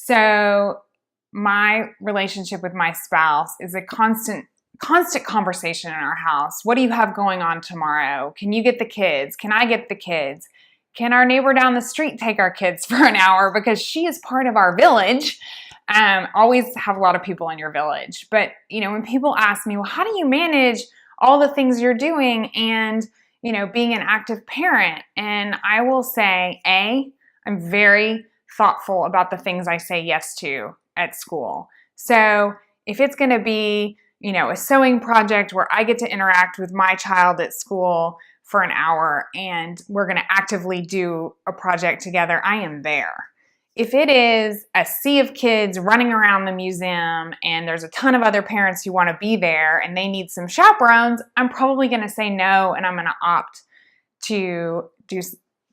So my relationship with my spouse is a constant conversation in our house. What do you have going on tomorrow? Can you get the kids? Can I get the kids? Can our neighbor down the street take our kids for an hour because she is part of our village? Always have a lot of people in your village. But, when people ask me, well, how do you manage all the things you're doing and, being an active parent? And I will say, I'm very thoughtful about the things I say yes to at school. So if it's going to be, a sewing project where I get to interact with my child at school for an hour and we're going to actively do a project together, I am there. If it is a sea of kids running around the museum and there's a ton of other parents who want to be there and they need some chaperones, I'm probably going to say no, and I'm going to opt to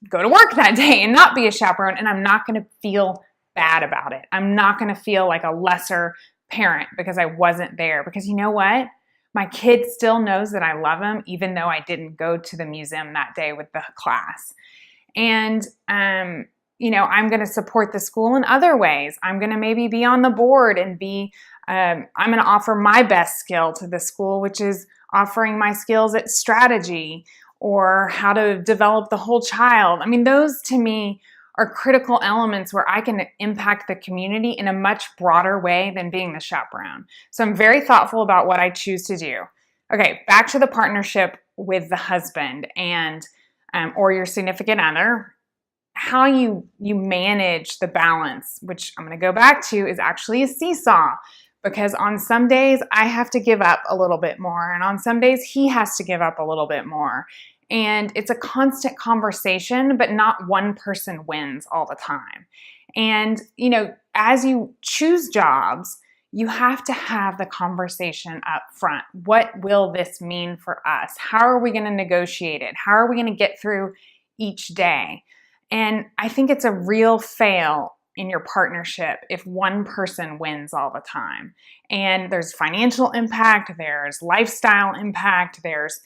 go to work that day and not be a chaperone, and I'm not going to feel bad about it. I'm not going to feel like a lesser parent because I wasn't there. Because you know what? My kid still knows that I love him even though I didn't go to the museum that day with the class. And I'm going to support the school in other ways. I'm going to maybe be on the board and I'm going to offer my best skill to the school, which is offering my skills at strategy or how to develop the whole child. I mean, those to me are critical elements where I can impact the community in a much broader way than being the chaperone. So I'm very thoughtful about what I choose to do. Okay, back to the partnership with the husband and or your significant other. How you manage the balance, which I'm going to go back to, is actually a seesaw. Because on some days I have to give up a little bit more, and on some days he has to give up a little bit more. And it's a constant conversation, but not one person wins all the time. And, as you choose jobs, you have to have the conversation up front. What will this mean for us? How are we going to negotiate it? How are we going to get through each day? And I think it's a real fail in your partnership if one person wins all the time. And there's financial impact, there's lifestyle impact, there's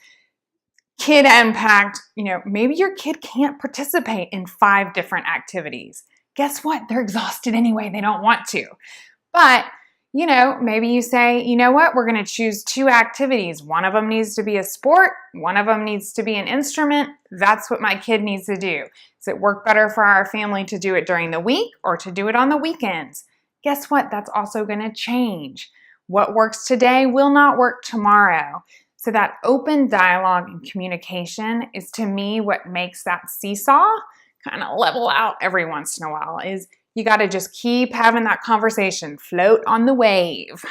kid impact. Maybe your kid can't participate in 5 different activities. Guess what? They're exhausted anyway. They don't want to. But, maybe you say, you know what? We're going to choose 2 activities. One of them needs to be a sport. One of them needs to be an instrument. That's what my kid needs to do. Does it work better for our family to do it during the week or to do it on the weekends? Guess what? That's also going to change. What works today will not work tomorrow. So that open dialogue and communication is, to me, what makes that seesaw kind of level out every once in a while. Is you got to just keep having that conversation, float on the wave.